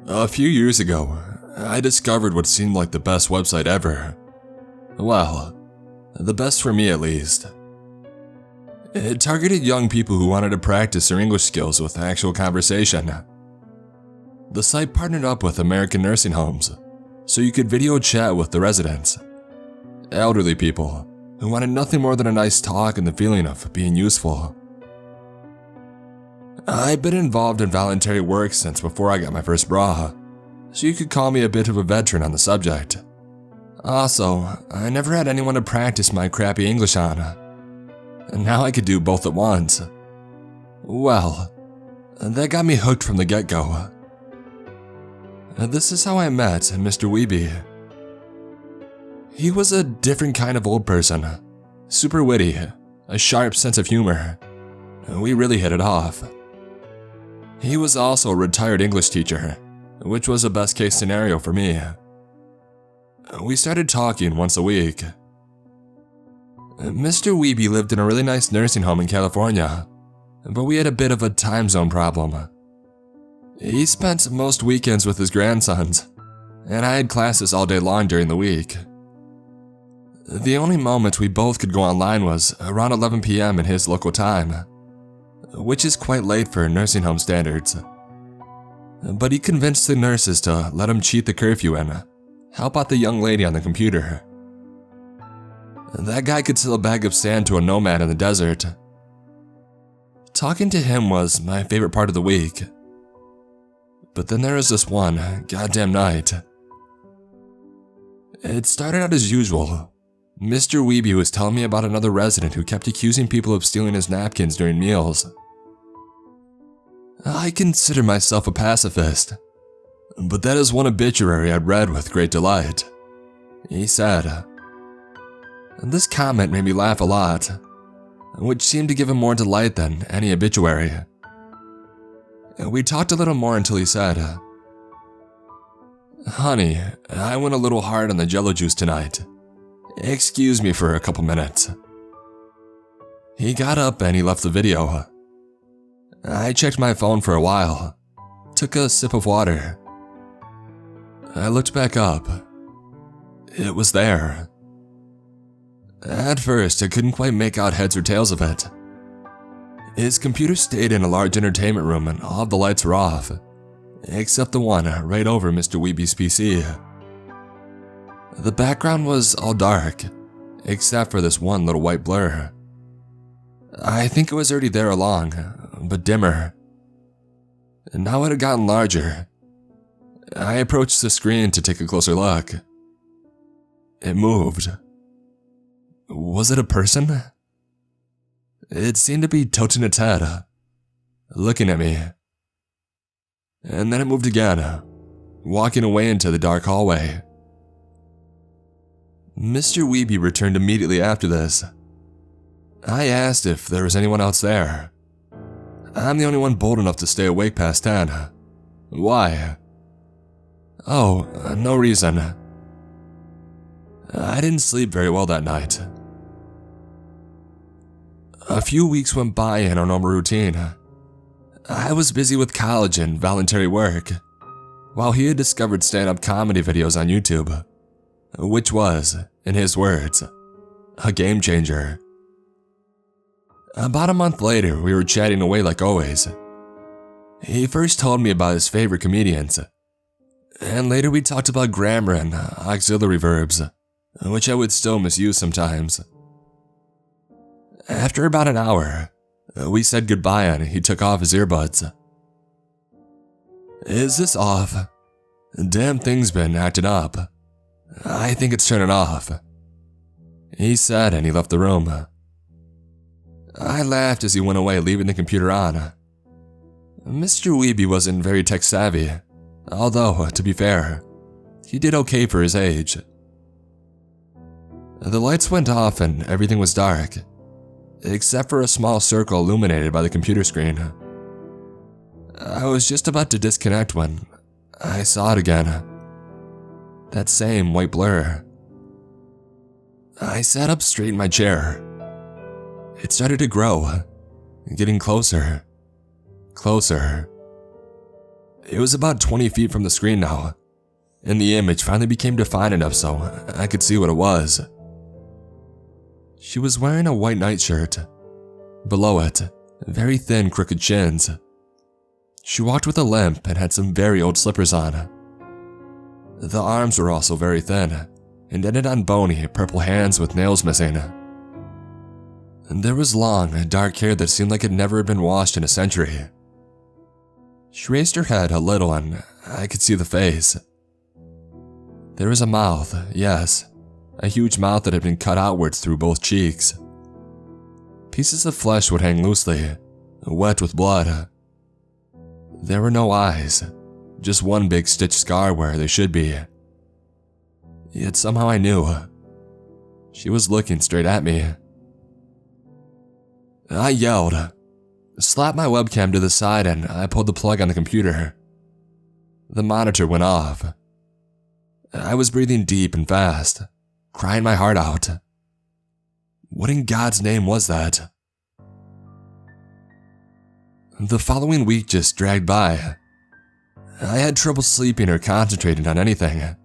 A few years ago, I discovered what seemed like the best website ever. Well, the best for me at least. It targeted young people who wanted to practice their English skills with actual conversation. The site partnered up with American nursing homes, so you could video chat with the residents. Elderly people who wanted nothing more than a nice talk and the feeling of being useful. I've been involved in voluntary work since before I got my first bra, so you could call me a bit of a veteran on the subject. Also, I never had anyone to practice my crappy English on, and now I could do both at once. Well, that got me hooked from the get-go. This is how I met Mr. Weeby. He was a different kind of old person, super witty, a sharp sense of humor. We really hit it off. He was also a retired English teacher, which was a best case scenario for me. We started talking once a week. Mr. Weeby lived in a really nice nursing home in California, but we had a bit of a time zone problem. He spent most weekends with his grandsons, and I had classes all day long during the week. The only moment we both could go online was around 11 p.m. in his local time, which is quite late for nursing home standards. But he convinced the nurses to let him cheat the curfew and help out the young lady on the computer. That guy could sell a bag of sand to a nomad in the desert. Talking to him was my favorite part of the week. But then there was this one goddamn night. It started out as usual. Mr. Weeby was telling me about another resident who kept accusing people of stealing his napkins during meals. I consider myself a pacifist, but that is one obituary I'd read with great delight. He said. This comment made me laugh a lot, which seemed to give him more delight than any obituary. We talked a little more until he said, "Honey, I went a little hard on the jello juice tonight. Excuse me for a couple minutes." He got up and he left the video. I checked my phone for a while, took a sip of water. I looked back up. It was there. At first, I couldn't quite make out heads or tails of it. His computer stayed in a large entertainment room and all of the lights were off, except the one right over Mr. Weeby's PC. The background was all dark, except for this one little white blur. I think it was already there along, but dimmer. Now it had gotten larger. I approached the screen to take a closer look. It moved. Was it a person? It seemed to be tilting its head, looking at me. And then it moved again, walking away into the dark hallway. Mr. Weeby returned immediately after this. I asked if there was anyone else there. I'm the only one bold enough to stay awake past 10. Why? Oh, no reason. I didn't sleep very well that night. A few weeks went by in our normal routine. I was busy with college and voluntary work, while he had discovered stand-up comedy videos on YouTube, which was, in his words, a game changer. About a month later, we were chatting away like always. He first told me about his favorite comedians, and later we talked about grammar and auxiliary verbs, which I would still misuse sometimes. After about an hour, we said goodbye and he took off his earbuds. "Is this off? Damn thing's been acting up. I think it's turning off," he said, and he left the room. I laughed as he went away, leaving the computer on. Mr. Weeby wasn't very tech savvy, although, to be fair, he did okay for his age. The lights went off and everything was dark, except for a small circle illuminated by the computer screen. I was just about to disconnect when I saw it again. That same white blur. I sat up straight in my chair. It started to grow, getting closer, closer. It was about 20 feet from the screen now, and the image finally became defined enough so I could see what it was. She was wearing a white nightshirt. Below it, very thin, crooked shins. She walked with a limp and had some very old slippers on. The arms were also very thin and ended on bony, purple hands with nails missing. There was long, dark hair that seemed like it never had been washed in a century. She raised her head a little and I could see the face. There was a mouth, yes, a huge mouth that had been cut outwards through both cheeks. Pieces of flesh would hang loosely, wet with blood. There were no eyes, just one big stitched scar where they should be. Yet somehow I knew. She was looking straight at me. I yelled, slapped my webcam to the side, and I pulled the plug on the computer. The monitor went off. I was breathing deep and fast, crying my heart out. What in God's name was that? The following week just dragged by. I had trouble sleeping or concentrating on anything.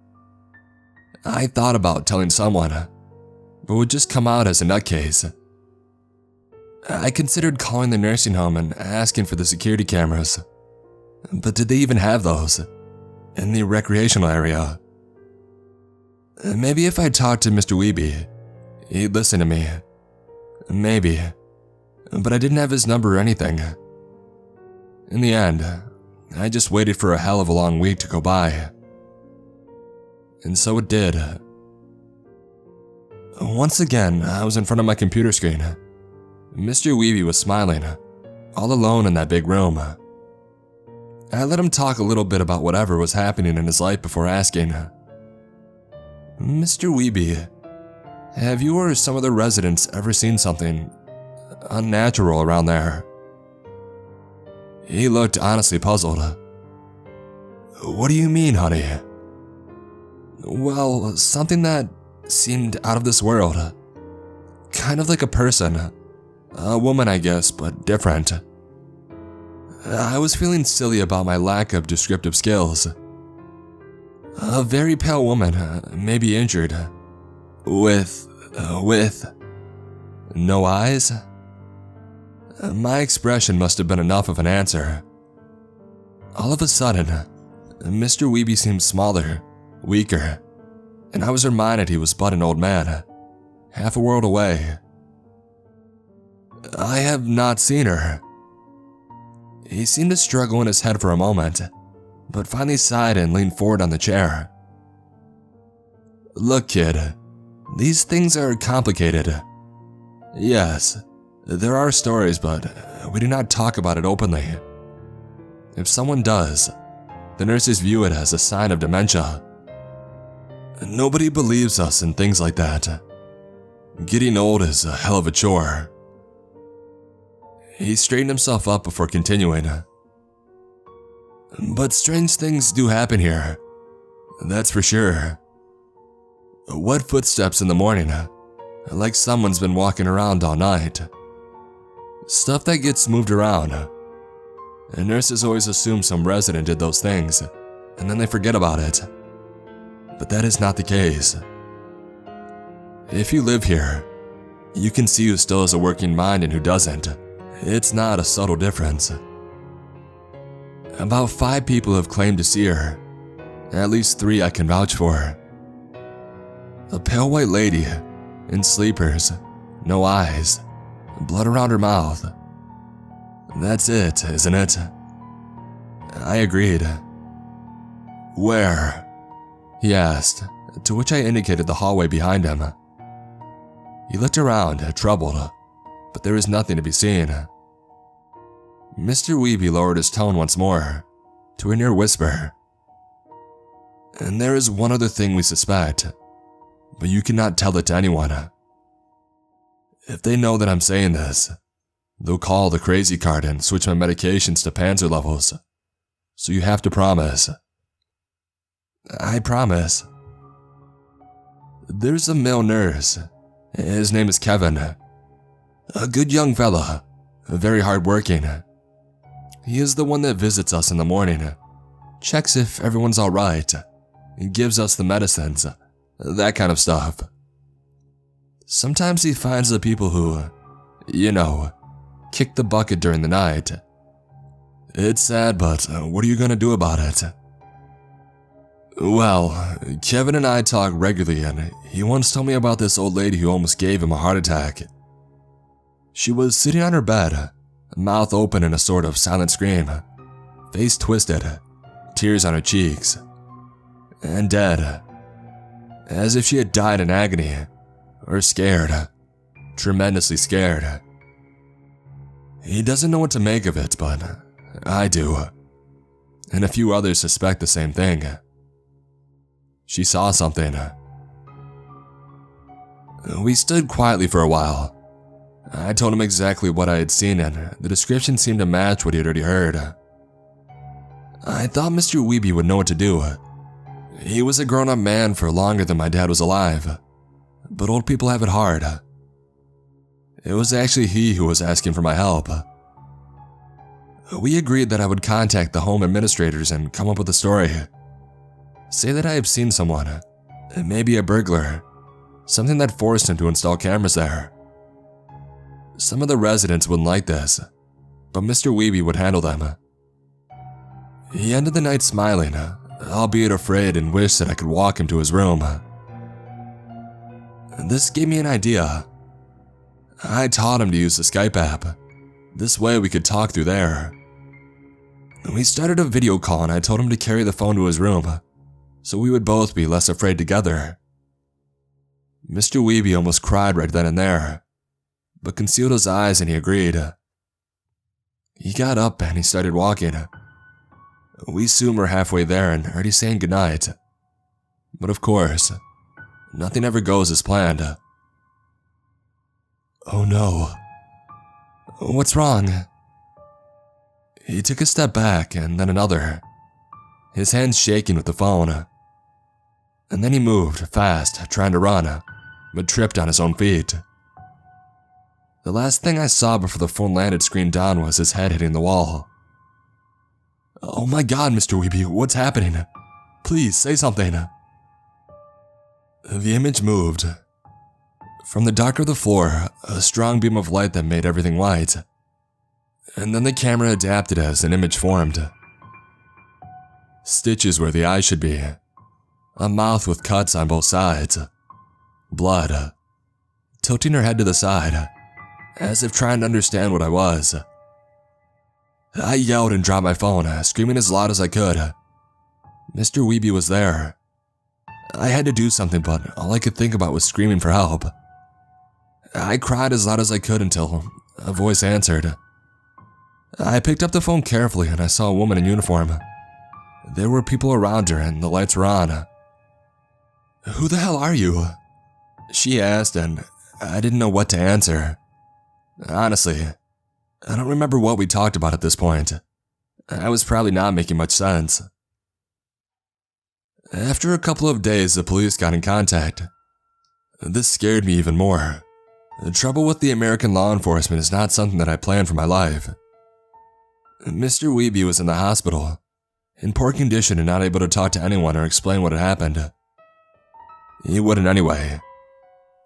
I thought about telling someone, but would just come out as a nutcase. I considered calling the nursing home and asking for the security cameras, but did they even have those in the recreational area? Maybe if I talked to Mr. Weeby, he'd listen to me. Maybe, but I didn't have his number or anything. In the end, I just waited for a hell of a long week to go by. And so it did. Once again, I was in front of my computer screen. Mr. Weeby was smiling, all alone in that big room. I let him talk a little bit about whatever was happening in his life before asking, Mr. Weeby, have you or some of the residents ever seen something unnatural around there? He looked honestly puzzled. What do you mean, honey? Well, something that seemed out of this world. Kind of like a person. A woman, I guess, but different. I was feeling silly about my lack of descriptive skills. A very pale woman, maybe injured. With no eyes? My expression must have been enough of an answer. All of a sudden, Mr. Weeby seemed smaller, weaker, and I was reminded he was but an old man, half a world away. I have not seen her. He seemed to struggle in his head for a moment, but finally sighed and leaned forward on the chair. Look, kid, these things are complicated. Yes, there are stories, but we do not talk about it openly. If someone does, the nurses view it as a sign of dementia. Nobody believes us in things like that. Getting old is a hell of a chore. He straightened himself up before continuing. But strange things do happen here. That's for sure. Wet footsteps in the morning, like someone's been walking around all night. Stuff that gets moved around. And nurses always assume some resident did those things, and then they forget about it. But that is not the case. If you live here, you can see who still has a working mind and who doesn't. It's not a subtle difference. About 5 people have claimed to see her. At least 3 I can vouch for. A pale white lady, in sleepers, no eyes, blood around her mouth. That's it, isn't it? I agreed. Where? He asked, to which I indicated the hallway behind him. He looked around, troubled, but there was nothing to be seen. Mr. Weeby lowered his tone once more, to a near whisper. And there is one other thing we suspect, but you cannot tell it to anyone. If they know that I'm saying this, they'll call the crazy card and switch my medications to Panzer levels. So you have to promise. I promise. There's a male nurse. His name is Kevin. A good young fella, very hardworking. He is the one that visits us in the morning, checks if everyone's alright, gives us the medicines, that kind of stuff. Sometimes he finds the people who, kick the bucket during the night. It's sad, but what are you gonna do about it? Well, Kevin and I talk regularly, and he once told me about this old lady who almost gave him a heart attack. She was sitting on her bed, mouth open in a sort of silent scream, face twisted, tears on her cheeks, and dead, as if she had died in agony, or scared, tremendously scared. He doesn't know what to make of it, but I do, and a few others suspect the same thing. She saw something. We stood quietly for a while. I told him exactly what I had seen, and the description seemed to match what he had already heard. I thought Mr. Weeby would know what to do. He was a grown-up man for longer than my dad was alive, but old people have it hard. It was actually he who was asking for my help. We agreed that I would contact the home administrators and come up with a story. Say that I have seen someone, maybe a burglar, something that forced him to install cameras there. Some of the residents wouldn't like this, but Mr. Weeby would handle them. He ended the night smiling, albeit afraid, and wished that I could walk him to his room. This gave me an idea. I taught him to use the Skype app. This way we could talk through there. We started a video call, and I told him to carry the phone to his room, so we would both be less afraid together. Mr. Weeby almost cried right then and there, but concealed his eyes and he agreed. He got up and he started walking. We soon were halfway there and already saying goodnight. But of course, nothing ever goes as planned. Oh no. What's wrong? He took a step back and then another, his hands shaking with the phone. And then he moved fast, trying to run, but tripped on his own feet. The last thing I saw before the phone landed screen down was his head hitting the wall. Oh my god, Mr. Weeby, what's happening? Please, say something. The image moved. From the dark of the floor, a strong beam of light that made everything white. And then the camera adapted as an image formed. Stitches where the eyes should be. A mouth with cuts on both sides. Blood. Tilting her head to the side, as if trying to understand what I was. I yelled and dropped my phone, screaming as loud as I could. Mr. Weeby was there. I had to do something, but all I could think about was screaming for help. I cried as loud as I could until a voice answered. I picked up the phone carefully and I saw a woman in uniform. There were people around her and the lights were on. Who the hell are you? She asked, and I didn't know what to answer. Honestly, I don't remember what we talked about at this point. I was probably not making much sense. After a couple of days, the police got in contact. This scared me even more. The trouble with the American law enforcement is not something that I planned for my life. Mr. Weeby was in the hospital, in poor condition and not able to talk to anyone or explain what had happened. He wouldn't anyway,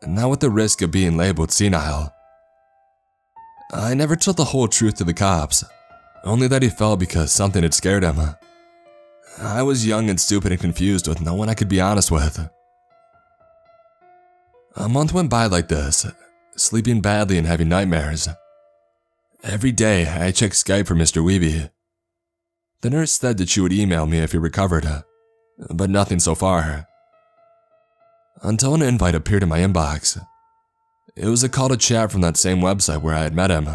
not with the risk of being labeled senile. I never told the whole truth to the cops, only that he fell because something had scared him. I was young and stupid and confused with no one I could be honest with. A month went by like this, sleeping badly and having nightmares. Every day, I checked Skype for Mr. Weeby. The nurse said that she would email me if he recovered, but nothing so far. Until an invite appeared in my inbox. It was a call to chat from that same website where I had met him.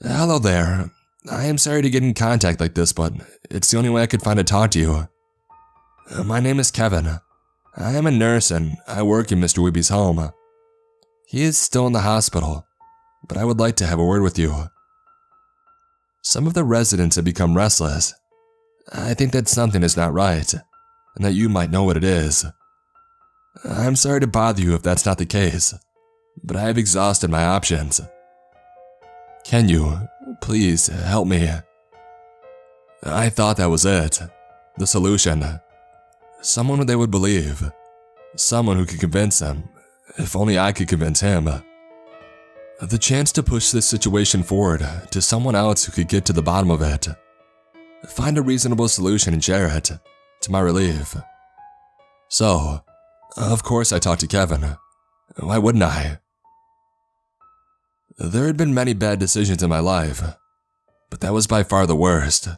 Hello there. I am sorry to get in contact like this, but it's the only way I could find to talk to you. My name is Kevin. I am a nurse and I work in Mr. Weeby's home. He is still in the hospital, but I would like to have a word with you. Some of the residents have become restless. I think that something is not right, and that you might know what it is. I'm sorry to bother you if that's not the case, but I have exhausted my options. Can you, please, help me? I thought that was it. The solution. Someone they would believe. Someone who could convince them. If only I could convince him. The chance to push this situation forward to someone else who could get to the bottom of it. Find a reasonable solution and share it, to my relief. So, of course I talked to Kevin. Why wouldn't I? There had been many bad decisions in my life, but that was by far the worst.